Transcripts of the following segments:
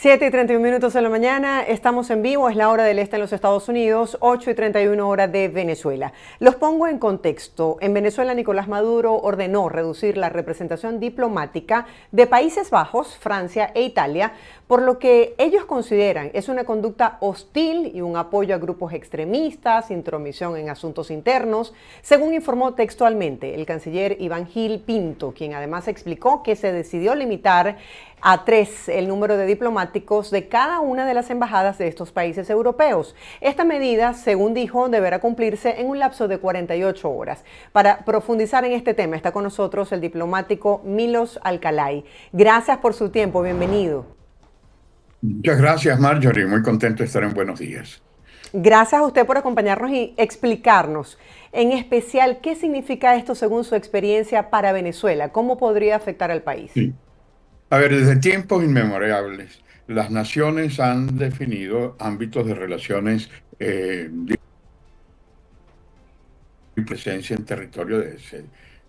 7:31 de la mañana, estamos en vivo, es la hora del este en los Estados Unidos, 8:31 hora de Venezuela. Los pongo en contexto. En Venezuela, Nicolás Maduro ordenó reducir la representación diplomática de Países Bajos, Francia e Italia, por lo que ellos consideran es una conducta hostil y un apoyo a grupos extremistas, intromisión en asuntos internos, según informó textualmente el canciller Iván Gil Pinto, quien además explicó que se decidió limitar a 3 el número de diplomáticos de cada una de las embajadas de estos países europeos. Esta medida, según dijo, deberá cumplirse en un lapso de 48 horas. Para profundizar en este tema está con nosotros el diplomático Milos Alcalay. Gracias por su tiempo, bienvenido. Muchas gracias, Marjorie. Muy contento de estar en Buenos Días. Gracias a usted por acompañarnos y explicarnos, en especial, qué significa esto según su experiencia para Venezuela. ¿Cómo podría afectar al país? Sí. A ver, desde tiempos inmemorables, las naciones han definido ámbitos de relaciones y presencia en territorio de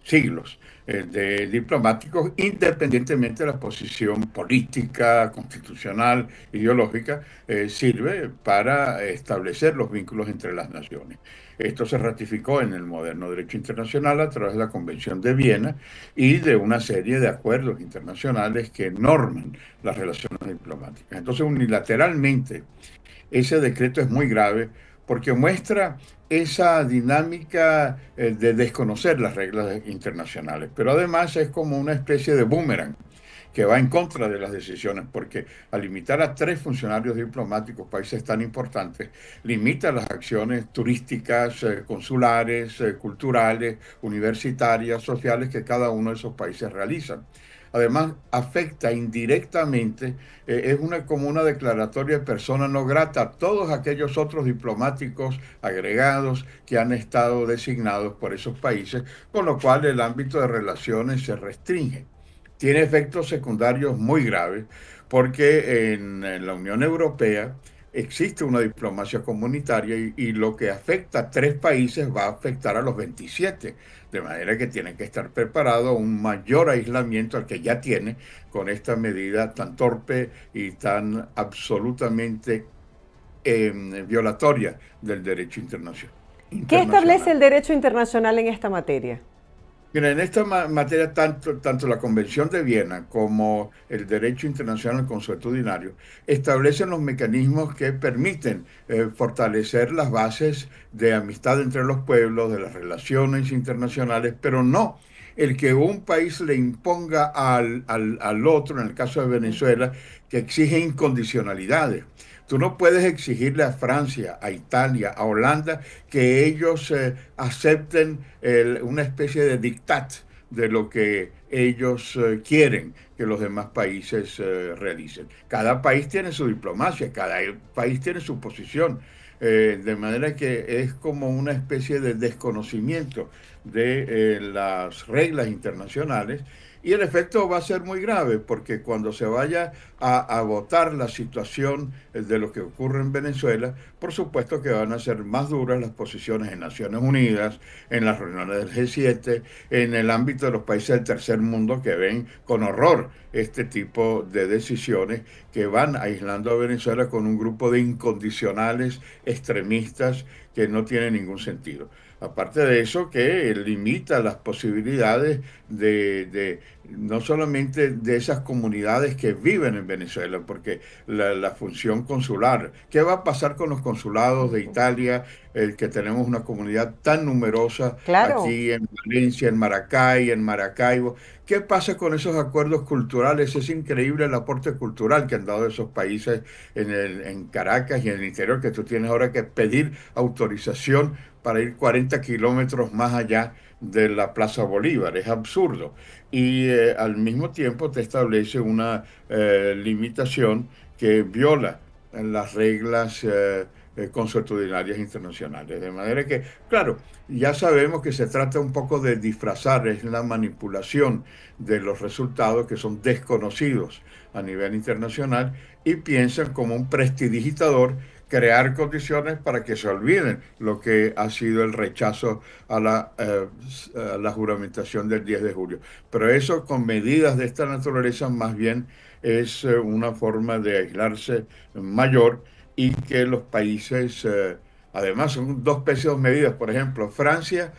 siglos de diplomáticos, independientemente de la posición política, constitucional, ideológica, sirve para establecer los vínculos entre las naciones. Esto se ratificó en el moderno derecho internacional a través de la Convención de Viena y de una serie de acuerdos internacionales que norman las relaciones diplomáticas. Entonces, unilateralmente, ese decreto es muy grave porque muestra esa dinámica de desconocer las reglas internacionales, pero además es como una especie de boomerang que va en contra de las decisiones, porque al limitar a 3 funcionarios diplomáticos, países tan importantes, limita las acciones turísticas, consulares, culturales, universitarias, sociales que cada uno de esos países realizan. Además, afecta indirectamente, como una declaratoria de persona no grata a todos aquellos otros diplomáticos agregados que han estado designados por esos países, con lo cual el ámbito de relaciones se restringe. Tiene efectos secundarios muy graves porque en la Unión Europea existe una diplomacia comunitaria y lo que afecta a 3 países va a afectar a los 27, de manera que tienen que estar preparados a un mayor aislamiento al que ya tiene con esta medida tan torpe y tan absolutamente violatoria del derecho ¿Qué establece internacional. el derecho internacional en esta materia? Mira, en esta materia, tanto la Convención de Viena como el derecho internacional consuetudinario establecen los mecanismos que permiten fortalecer las bases de amistad entre los pueblos, de las relaciones internacionales, pero no el que un país le imponga al otro, en el caso de Venezuela, que exige incondicionalidades. Tú no puedes exigirle a Francia, a Italia, a Holanda que ellos acepten una especie de dictat de lo que ellos quieren que los demás países realicen. Cada país tiene su diplomacia, cada país tiene su posición, de manera que es como una especie de desconocimiento de las reglas internacionales. Y el efecto va a ser muy grave porque cuando se vaya a votar la situación de lo que ocurre en Venezuela, por supuesto que van a ser más duras las posiciones en Naciones Unidas, en las reuniones del G7, en el ámbito de los países del tercer mundo que ven con horror este tipo de decisiones que van aislando a Venezuela con un grupo de incondicionales extremistas que no tiene ningún sentido. Aparte de eso, que limita las posibilidades de no solamente de esas comunidades que viven en Venezuela, porque la función consular, ¿qué va a pasar con los consulados de Italia, que tenemos una comunidad tan numerosa Claro. aquí en Valencia, en Maracay, en Maracaibo? ¿Qué pasa con esos acuerdos culturales? Es increíble el aporte cultural que han dado esos países en Caracas y en el interior, que tú tienes ahora que pedir autorización para ir 40 kilómetros más allá de la Plaza Bolívar. Es absurdo. Y al mismo tiempo te establece una limitación que viola las reglas consuetudinarias internacionales. De manera que, claro, ya sabemos que se trata un poco de disfrazar, es la manipulación de los resultados que son desconocidos a nivel internacional y piensan como un prestidigitador crear condiciones para que se olviden lo que ha sido el rechazo a la juramentación del 10 de julio. Pero eso con medidas de esta naturaleza más bien es una forma de aislarse mayor y que los países, además son dos pesos dos medidas. Por ejemplo, Francia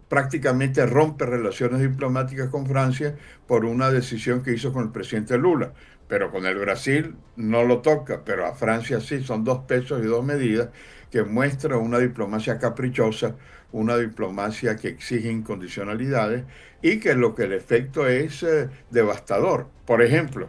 prácticamente rompe relaciones diplomáticas con Francia por una decisión que hizo con el presidente Lula, pero con el Brasil no lo toca, pero a Francia sí, son dos pesos y dos medidas que muestran una diplomacia caprichosa, una diplomacia que exige incondicionalidades y que lo que el efecto es devastador. Por ejemplo,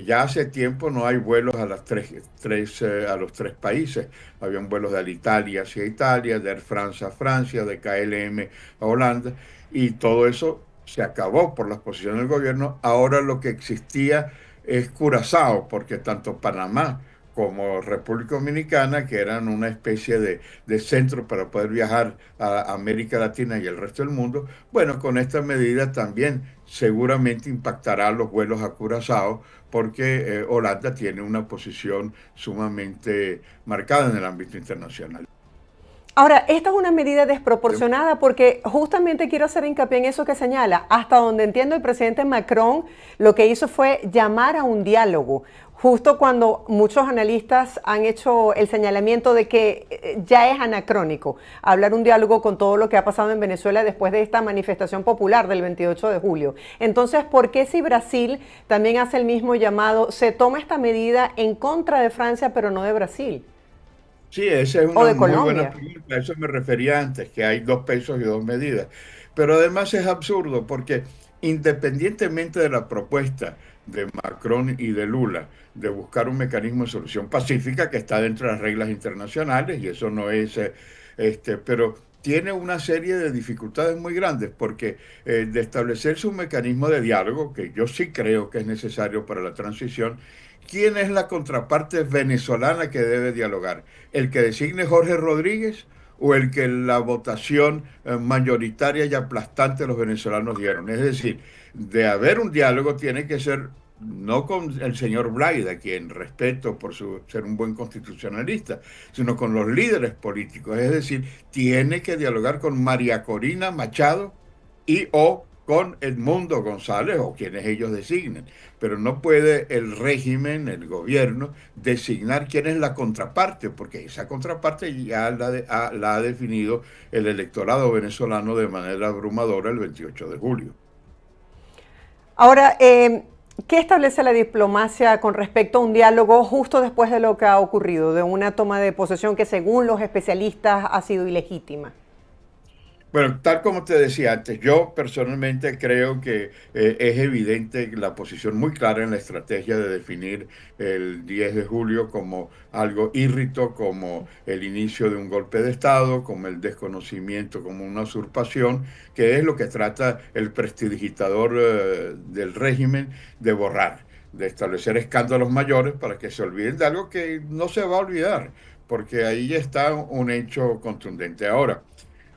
ya hace tiempo no hay vuelos a, a los tres países. Habían vuelos de Alitalia hacia Italia, de Air France a Francia, de KLM a Holanda, y todo eso se acabó por las posiciones del gobierno. Ahora lo que existía es Curazao, porque tanto Panamá como República Dominicana, que eran una especie de centro para poder viajar a América Latina y el resto del mundo, bueno, con esta medida también seguramente impactará los vuelos a Curazao, porque Holanda tiene una posición sumamente marcada en el ámbito internacional. Ahora, esta es una medida desproporcionada porque justamente quiero hacer hincapié en eso que señala. Hasta donde entiendo, el presidente Macron lo que hizo fue llamar a un diálogo, justo cuando muchos analistas han hecho el señalamiento de que ya es anacrónico hablar un diálogo con todo lo que ha pasado en Venezuela después de esta manifestación popular del 28 de julio. Entonces, ¿por qué si Brasil también hace el mismo llamado, se toma esta medida en contra de Francia pero no de Brasil Sí, esa es o una de muy buena Colombia? pregunta. A eso me refería antes, que hay dos pesos y dos medidas. Pero además es absurdo porque independientemente de la propuesta de Macron y de Lula de buscar un mecanismo de solución pacífica que está dentro de las reglas internacionales, y eso no es, pero tiene una serie de dificultades muy grandes porque de establecerse un mecanismo de diálogo, que yo sí creo que es necesario para la transición, ¿quién es la contraparte venezolana que debe dialogar? ¿El que designe Jorge Rodríguez o el que la votación mayoritaria y aplastante de los venezolanos dieron? Es decir, de haber un diálogo tiene que ser no con el señor Blaid, a quien respeto por ser un buen constitucionalista, sino con los líderes políticos. Es decir, tiene que dialogar con María Corina Machado y o con Edmundo González o quienes ellos designen. Pero no puede el régimen, el gobierno, designar quién es la contraparte, porque esa contraparte ya la ha definido el electorado venezolano de manera abrumadora el 28 de julio. Ahora, ¿qué establece la diplomacia con respecto a un diálogo justo después de lo que ha ocurrido, de una toma de posesión que según los especialistas ha sido ilegítima? Bueno, tal como te decía antes, yo personalmente creo que es evidente la posición muy clara en la estrategia de definir el 10 de julio como algo írrito, como el inicio de un golpe de Estado, como el desconocimiento, como una usurpación, que es lo que trata el prestidigitador del régimen de borrar, de establecer escándalos mayores para que se olviden de algo que no se va a olvidar, porque ahí ya está un hecho contundente. Ahora,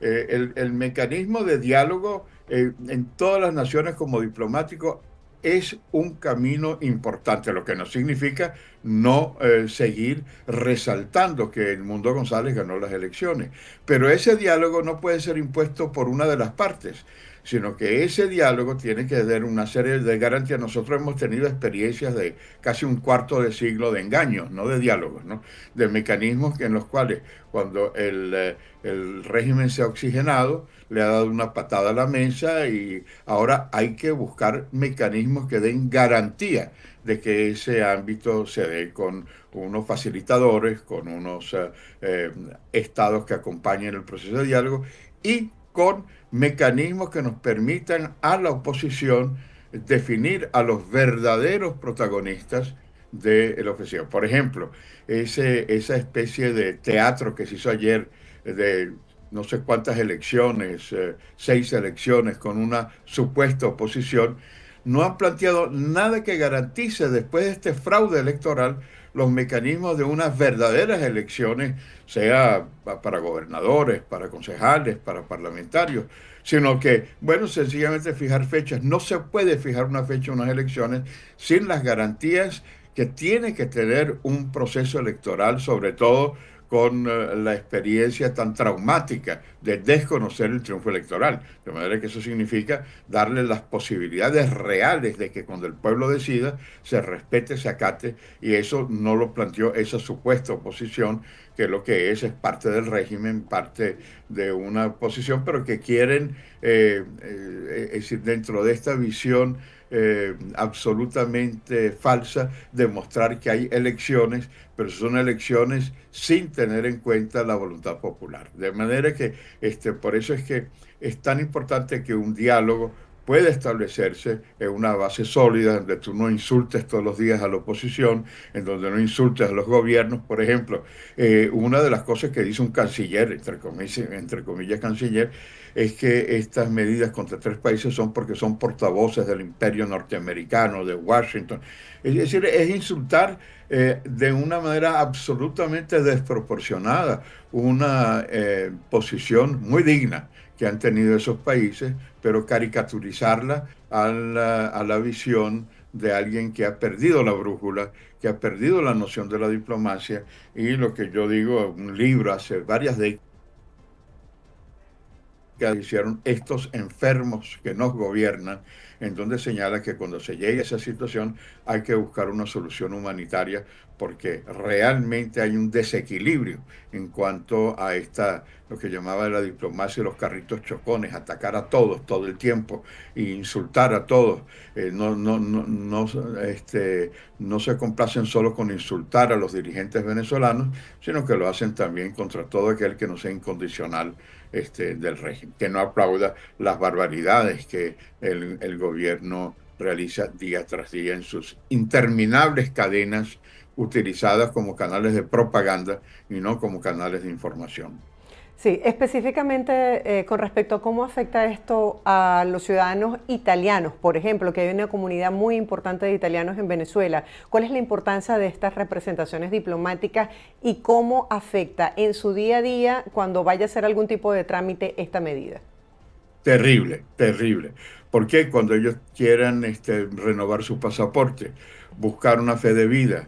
el mecanismo de diálogo en todas las naciones como diplomático es un camino importante, lo que no significa no seguir resaltando que el Mundo González ganó las elecciones. Pero ese diálogo no puede ser impuesto por una de las partes, sino que ese diálogo tiene que dar una serie de garantías. Nosotros hemos tenido experiencias de casi un cuarto de siglo de engaños, no de diálogos, ¿no? De mecanismos en los cuales cuando el régimen se ha oxigenado, le ha dado una patada a la mesa y ahora hay que buscar mecanismos que den garantía de que ese ámbito se dé con unos facilitadores, con unos estados que acompañen el proceso de diálogo y con mecanismos que nos permitan a la oposición definir a los verdaderos protagonistas del ofensivo. Por ejemplo, esa especie de teatro que se hizo ayer de no sé cuántas elecciones, 6 elecciones con una supuesta oposición, no han planteado nada que garantice después de este fraude electoral los mecanismos de unas verdaderas elecciones, sea para gobernadores, para concejales, para parlamentarios, sino que, bueno, sencillamente fijar fechas. No se puede fijar una fecha en unas elecciones sin las garantías que tiene que tener un proceso electoral, sobre todo con la experiencia tan traumática de desconocer el triunfo electoral. De manera que eso significa darle las posibilidades reales de que cuando el pueblo decida se respete, se acate, y eso no lo planteó esa supuesta oposición, que lo que es parte del régimen, parte de una oposición, pero que quieren, es decir, dentro de esta visión absolutamente falsa, demostrar que hay elecciones, pero son elecciones sin tener en cuenta la voluntad popular. De manera que por eso es que es tan importante que un diálogo pueda establecerse en una base sólida, donde tú no insultes todos los días a la oposición, en donde no insultes a los gobiernos. Por ejemplo, una de las cosas que dice un canciller, entre comillas canciller, es que estas medidas contra tres países son porque son portavoces del imperio norteamericano, de Washington. Es decir, es insultar de una manera absolutamente desproporcionada una posición muy digna que han tenido esos países, pero caricaturizarla a la visión de alguien que ha perdido la brújula, que ha perdido la noción de la diplomacia, y lo que yo digo, un libro hace varias décadas que hicieron estos enfermos que nos gobiernan, en donde señala que cuando se llegue a esa situación hay que buscar una solución humanitaria, porque realmente hay un desequilibrio en cuanto a lo que llamaba la diplomacia de los carritos chocones, atacar a todos todo el tiempo e insultar a todos. No se complacen solo con insultar a los dirigentes venezolanos, sino que lo hacen también contra todo aquel que no sea incondicional del régimen, que no aplauda las barbaridades que el gobierno realiza día tras día en sus interminables cadenas utilizadas como canales de propaganda y no como canales de información. Sí, específicamente con respecto a cómo afecta esto a los ciudadanos italianos, por ejemplo, que hay una comunidad muy importante de italianos en Venezuela. ¿Cuál es la importancia de estas representaciones diplomáticas y cómo afecta en su día a día cuando vaya a hacer algún tipo de trámite esta medida? Terrible, terrible. Porque cuando ellos quieran renovar su pasaporte, buscar una fe de vida,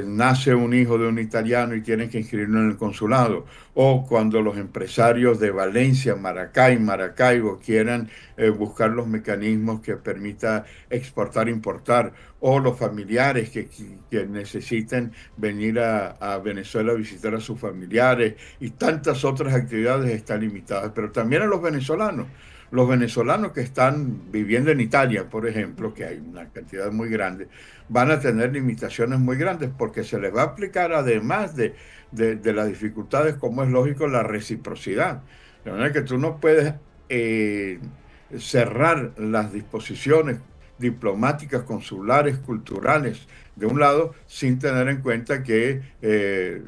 nace un hijo de un italiano y tienen que inscribirlo en el consulado, o cuando los empresarios de Valencia, Maracay, Maracaibo quieran buscar los mecanismos que permita exportar, importar, o los familiares que necesiten venir a Venezuela a visitar a sus familiares, y tantas otras actividades están limitadas, pero también a los venezolanos que están viviendo en Italia, por ejemplo, que hay una cantidad muy grande, van a tener limitaciones muy grandes porque se les va a aplicar, además de las dificultades, como es lógico, la reciprocidad. De manera que tú no puedes eh, cerrar las disposiciones diplomáticas, consulares, culturales, de un lado, sin tener en cuenta que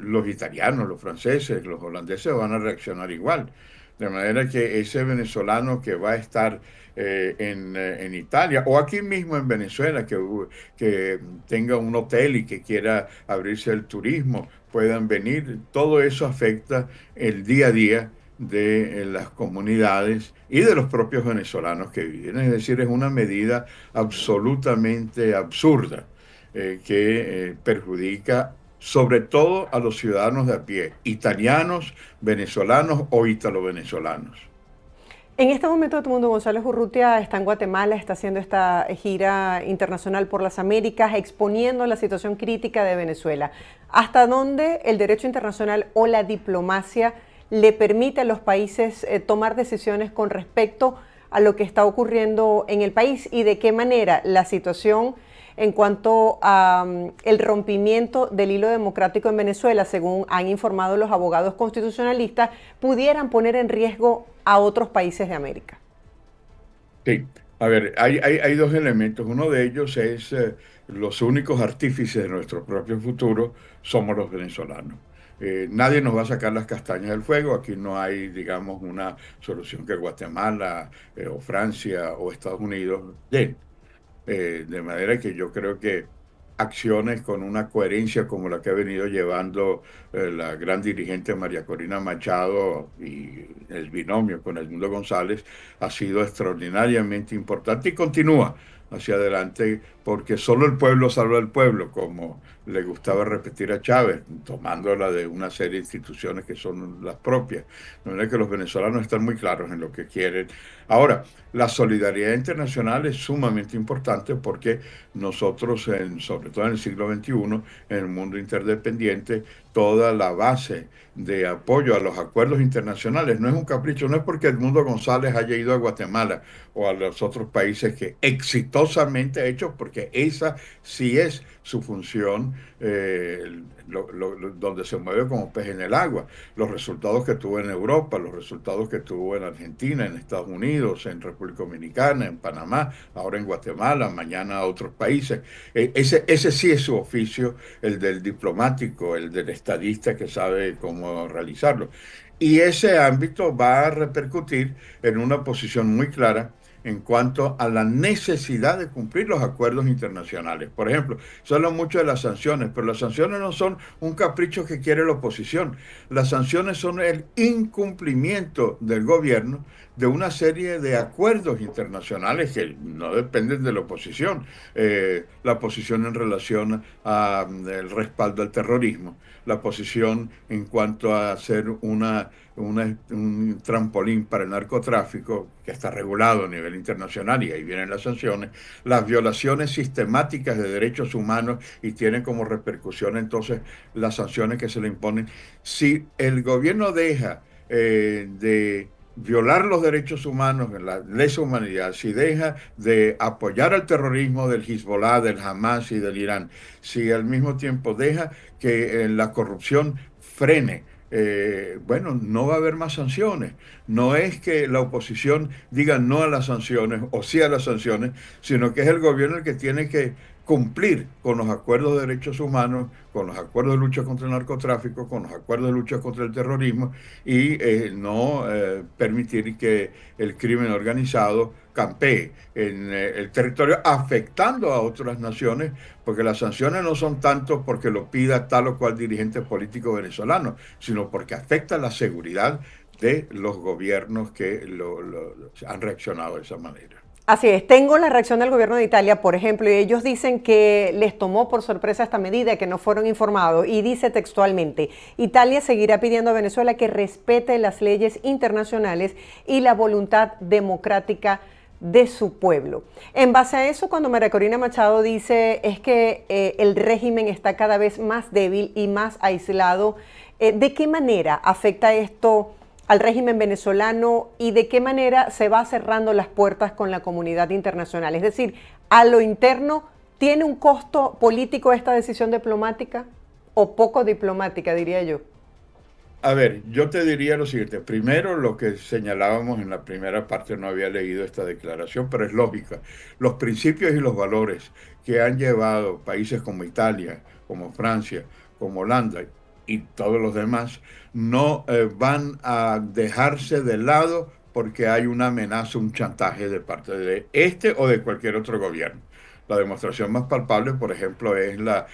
los italianos, los franceses, los holandeses van a reaccionar igual. De manera que ese venezolano que va a estar en Italia o aquí mismo en Venezuela, que tenga un hotel y que quiera abrirse el turismo, puedan venir, todo eso afecta el día a día de las comunidades y de los propios venezolanos que viven. Es decir, es una medida absolutamente absurda que perjudica sobre todo a los ciudadanos de a pie, italianos, venezolanos o ítalo-venezolanos. En este momento, Edmundo González Urrutia está en Guatemala, está haciendo esta gira internacional por las Américas, exponiendo la situación crítica de Venezuela. ¿Hasta dónde el derecho internacional o la diplomacia le permite a los países tomar decisiones con respecto a lo que está ocurriendo en el país y de qué manera la situación en cuanto a el rompimiento del hilo democrático en Venezuela, según han informado los abogados constitucionalistas, pudieran poner en riesgo a otros países de América? Sí, a ver, hay dos elementos. Uno de ellos es los únicos artífices de nuestro propio futuro somos los venezolanos. Nadie nos va a sacar las castañas del fuego. Aquí no hay, digamos, una solución que Guatemala o Francia o Estados Unidos den. De manera que yo creo que acciones con una coherencia como la que ha venido llevando la gran dirigente María Corina Machado y el binomio con Edmundo González ha sido extraordinariamente importante y continúa. hacia adelante, porque solo el pueblo salva al pueblo, como le gustaba repetir a Chávez, tomándola de una serie de instituciones que son las propias. De manera que los venezolanos están muy claros en lo que quieren. Ahora, la solidaridad internacional es sumamente importante porque nosotros, sobre todo en el siglo XXI, en el mundo interdependiente, toda la base de apoyo a los acuerdos internacionales no es un capricho, no es porque Edmundo González haya ido a Guatemala o a los otros países que exitosamente ha hecho, porque esa sí es su función, donde se mueve como pez en el agua. Los resultados que tuvo en Europa, los resultados que tuvo en Argentina, en Estados Unidos, en República Dominicana, en Panamá, ahora en Guatemala, mañana a otros países. Ese sí es su oficio, el del diplomático, el del estadista que sabe cómo realizarlo. Y ese ámbito va a repercutir en una posición muy clara en cuanto a la necesidad de cumplir los acuerdos internacionales. Por ejemplo, se habla mucho de las sanciones, pero las sanciones no son un capricho que quiere la oposición. Las sanciones son el incumplimiento del gobierno de una serie de acuerdos internacionales que no dependen de la oposición. La posición en relación al respaldo al terrorismo, la posición en cuanto a hacer un trampolín para el narcotráfico, que está regulado a nivel internacional y ahí vienen las sanciones, las violaciones sistemáticas de derechos humanos y tienen como repercusión entonces las sanciones que se le imponen. Si el gobierno deja de violar los derechos humanos, la lesa humanidad, si deja de apoyar al terrorismo del Hezbollah, del Hamas y del Irán, si al mismo tiempo deja que la corrupción frene, bueno, no va a haber más sanciones. No es que la oposición diga no a las sanciones o sí a las sanciones, sino que es el gobierno el que tiene que cumplir con los acuerdos de derechos humanos, con los acuerdos de lucha contra el narcotráfico, con los acuerdos de lucha contra el terrorismo y no permitir que el crimen organizado campee en el territorio afectando a otras naciones, porque las sanciones no son tanto porque lo pida tal o cual dirigente político venezolano, sino porque afecta la seguridad de los gobiernos que han reaccionado de esa manera. Así es, tengo la reacción del gobierno de Italia, por ejemplo, y ellos dicen que les tomó por sorpresa esta medida, que no fueron informados, y dice textualmente: Italia seguirá pidiendo a Venezuela que respete las leyes internacionales y la voluntad democrática de su pueblo. En base a eso, cuando María Corina Machado dice es que el régimen está cada vez más débil y más aislado, ¿de qué manera afecta esto al régimen venezolano y de qué manera se va cerrando las puertas con la comunidad internacional? Es decir, a lo interno, ¿tiene un costo político esta decisión diplomática o poco diplomática, diría yo? A ver, yo te diría lo siguiente. Primero, lo que señalábamos en la primera parte, no había leído esta declaración, pero es lógica. Los principios y los valores que han llevado países como Italia, como Francia, como Holanda y todos los demás, no van a dejarse de lado porque hay una amenaza, un chantaje de parte de este o de cualquier otro gobierno. La demostración más palpable, por ejemplo, es la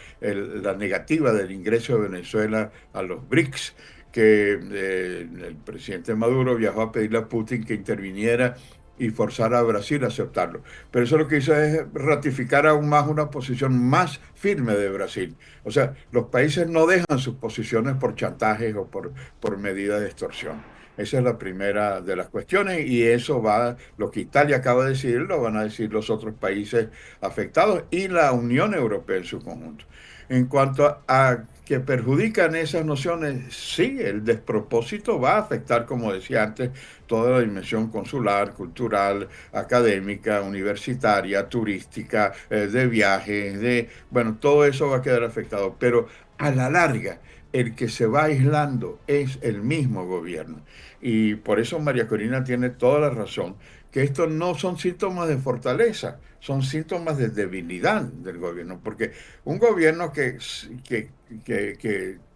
negativa del ingreso de Venezuela a los BRICS, que el presidente Maduro viajó a pedirle a Putin que interviniera y forzar a Brasil a aceptarlo. Pero eso lo que hizo es ratificar aún más una posición más firme de Brasil. O sea, los países no dejan sus posiciones por chantajes o por medidas de extorsión. Esa es la primera de las cuestiones y eso va, lo que Italia acaba de decir, lo van a decir los otros países afectados y la Unión Europea en su conjunto. En cuanto a que perjudican esas nociones, sí, el despropósito va a afectar, como decía antes, toda la dimensión consular, cultural, académica, universitaria, turística, de viajes, bueno, todo eso va a quedar afectado, pero a la larga, el que se va aislando es el mismo gobierno. Y por eso María Corina tiene toda la razón, que estos no son síntomas de fortaleza, son síntomas de debilidad del gobierno, porque un gobierno que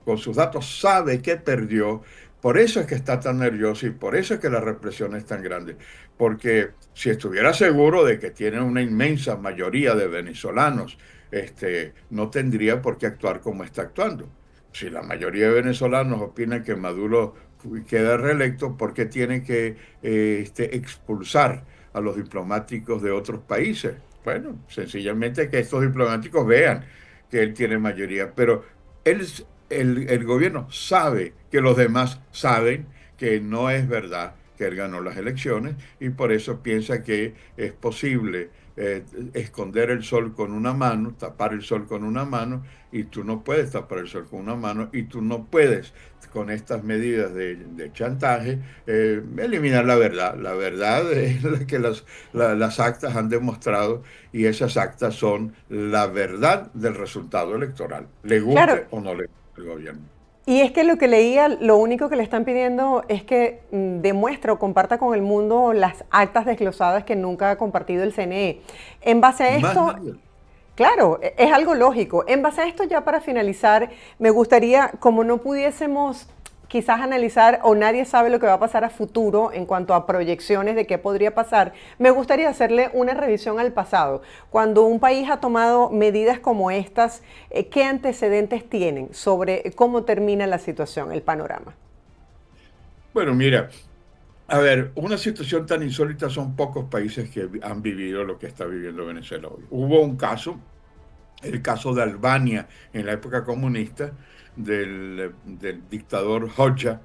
con sus datos sabe que perdió, por eso es que está tan nervioso y por eso es que la represión es tan grande, porque si estuviera seguro de que tiene una inmensa mayoría de venezolanos, no tendría por qué actuar como está actuando. Si la mayoría de venezolanos opinan que Maduro queda reelecto, ¿por qué tiene que expulsar a los diplomáticos de otros países? Bueno, sencillamente que estos diplomáticos vean que él tiene mayoría, pero el gobierno sabe que los demás saben que no es verdad que él ganó las elecciones y por eso piensa que es posible esconder el sol con una mano, tapar el sol con una mano, y tú no puedes tapar el sol con una mano y tú no puedes con estas medidas de chantaje eliminar la verdad. La verdad es la que las actas han demostrado y esas actas son la verdad del resultado electoral, le Claro, guste o no le guste el gobierno. y es que lo que leía, lo único que le están pidiendo es que demuestre o comparta con el mundo las actas desglosadas que nunca ha compartido el CNE. En base a Más esto, nada. claro, es algo lógico. En base a esto, ya para finalizar, me gustaría, como no pudiésemos quizás analizar o nadie sabe lo que va a pasar a futuro en cuanto a proyecciones de qué podría pasar, me gustaría hacerle una revisión al pasado. Cuando un país ha tomado medidas como estas, ¿qué antecedentes tienen sobre cómo termina la situación, el panorama? Bueno, mira, a ver, una situación tan insólita son pocos países que han vivido lo que está viviendo Venezuela hoy. Hubo un caso, el caso de Albania en la época comunista del dictador Hoxha,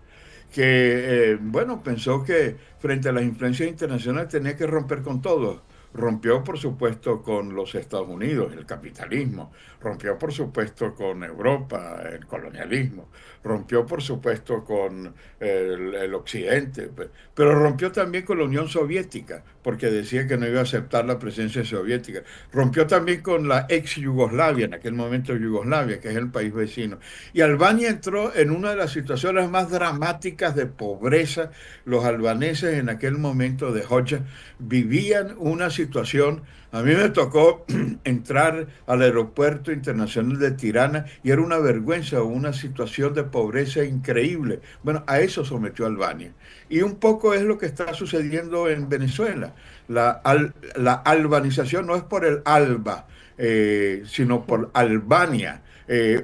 que, bueno, pensó que frente a las influencias internacionales tenía que romper con todo. Rompió, por supuesto, con los Estados Unidos, el capitalismo. Rompió, por supuesto, con Europa, el colonialismo. Rompió, por supuesto, con el Occidente. Pero rompió también con la Unión Soviética, porque decía que no iba a aceptar la presencia soviética. Rompió también con la ex Yugoslavia, en aquel momento Yugoslavia, que es el país vecino. Y Albania entró en una de las situaciones más dramáticas de pobreza. Los albaneses en aquel momento de Hoxha vivían una situación. A mí me tocó entrar al aeropuerto internacional de Tirana y era una vergüenza, una situación de pobreza increíble. Bueno, a eso sometió Albania. Y un poco es lo que está sucediendo en Venezuela. La albanización no es por el ALBA, sino por Albania,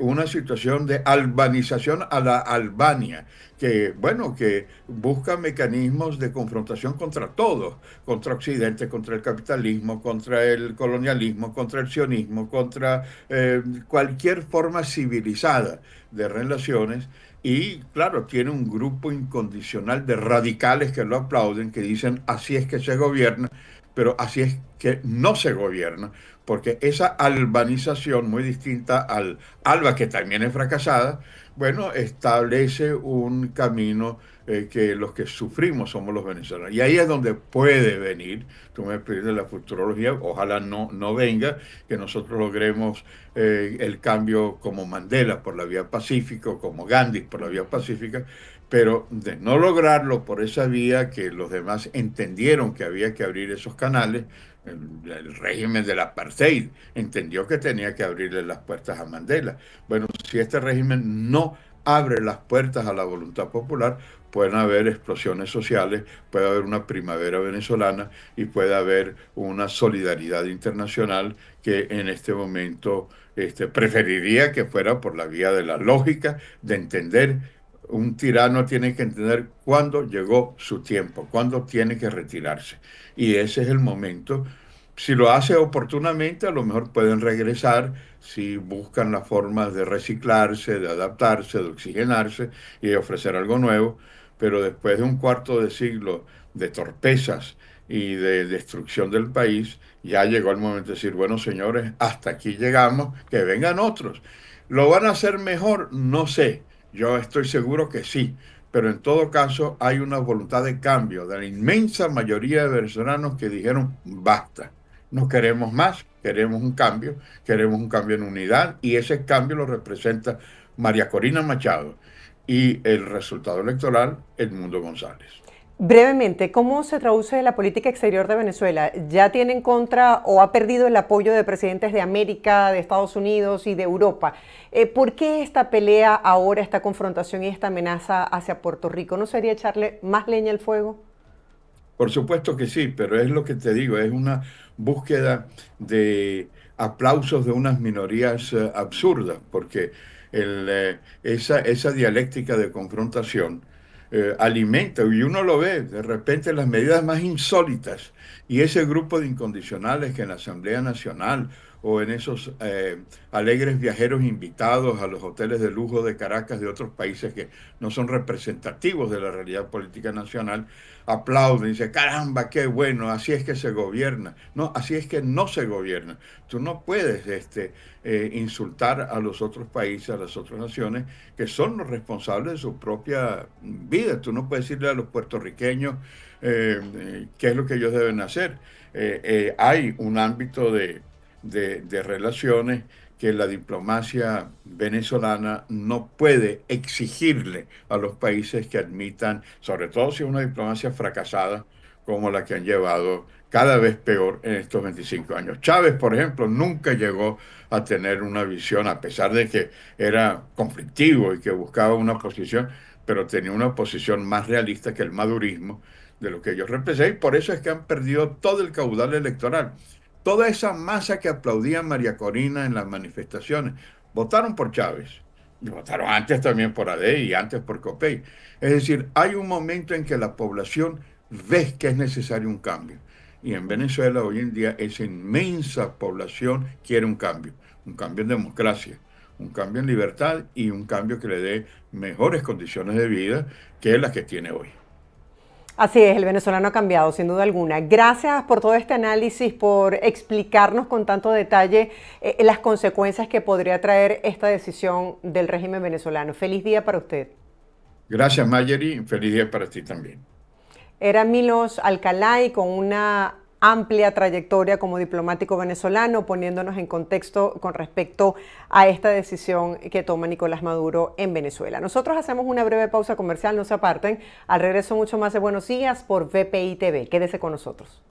una situación de albanización a la Albania, que, bueno, que busca mecanismos de confrontación contra todos, contra Occidente, contra el capitalismo, contra el colonialismo, contra el sionismo, contra cualquier forma civilizada de relaciones. Y claro, tiene un grupo incondicional de radicales que lo aplauden, que dicen así es que se gobierna, pero así es que no se gobierna, porque esa albanización, muy distinta al ALBA, que también es fracasada, bueno, establece un camino que los que sufrimos somos los venezolanos. Y ahí es donde puede venir, tú me pides la futurología, ojalá no venga, que nosotros logremos el cambio como Mandela por la vía pacífica, o como Gandhi por la vía pacífica, pero de no lograrlo por esa vía que los demás entendieron que había que abrir esos canales, el régimen del apartheid entendió que tenía que abrirle las puertas a Mandela. Bueno, si este régimen no abre las puertas a la voluntad popular, pueden haber explosiones sociales, puede haber una primavera venezolana y puede haber una solidaridad internacional que en este momento preferiría que fuera por la vía de la lógica, de entender. Un tirano tiene que entender cuándo llegó su tiempo, cuándo tiene que retirarse. Y ese es el momento. Si lo hace oportunamente, a lo mejor pueden regresar si buscan las formas de reciclarse, de adaptarse, de oxigenarse y de ofrecer algo nuevo. Pero después de un cuarto de siglo de torpezas y de destrucción del país, ya llegó el momento de decir, bueno, señores, hasta aquí llegamos, que vengan otros. ¿Lo van a hacer mejor? No sé. Yo estoy seguro que sí, pero en todo caso hay una voluntad de cambio de la inmensa mayoría de venezolanos que dijeron basta, no queremos más, queremos un cambio en unidad y ese cambio lo representa María Corina Machado y el resultado electoral, Edmundo González. Brevemente, ¿cómo se traduce la política exterior de Venezuela? ¿Ya tiene en contra o ha perdido el apoyo de presidentes de América, de Estados Unidos y de Europa? ¿Por qué esta pelea ahora, esta confrontación y esta amenaza hacia Puerto Rico? ¿No sería echarle más leña al fuego? Por supuesto que sí, pero es lo que te digo, es una búsqueda de aplausos de unas minorías absurdas, porque esa dialéctica de confrontación alimenta, y uno lo ve de repente las medidas más insólitas, y ese grupo de incondicionales que en la Asamblea Nacional o en esos alegres viajeros invitados a los hoteles de lujo de Caracas de otros países que no son representativos de la realidad política nacional, aplauden y dicen, caramba, qué bueno, así es que se gobierna. No, así es que no se gobierna. Tú no puedes insultar a los otros países, a las otras naciones, que son los responsables de su propia vida. Tú no puedes decirle a los puertorriqueños qué es lo que ellos deben hacer. Hay un ámbito de relaciones que la diplomacia venezolana no puede exigirle a los países que admitan, sobre todo si es una diplomacia fracasada como la que han llevado cada vez peor en estos 25 años. Chávez, por ejemplo, nunca llegó a tener una visión, a pesar de que era conflictivo y que buscaba una posición, pero tenía una posición más realista que el madurismo de lo que ellos representan, y por eso es que han perdido todo el caudal electoral. Toda esa masa que aplaudía a María Corina en las manifestaciones, votaron por Chávez. Y votaron antes también por ADE y antes por Copey. Es decir, hay un momento en que la población ve que es necesario un cambio. Y en Venezuela hoy en día esa inmensa población quiere un cambio en democracia, un cambio en libertad y un cambio que le dé mejores condiciones de vida que las que tiene hoy. Así es, el venezolano ha cambiado, sin duda alguna. Gracias por todo este análisis, por explicarnos con tanto detalle las consecuencias que podría traer esta decisión del régimen venezolano. Feliz día para usted. Gracias, Mayeri. Feliz día para ti también. Era Milos Alcalay, con una amplia trayectoria como diplomático venezolano, poniéndonos en contexto con respecto a esta decisión que toma Nicolás Maduro en Venezuela. Nosotros hacemos una breve pausa comercial, no se aparten. Al regreso mucho más de Buenos Días por VPI TV. Quédese con nosotros.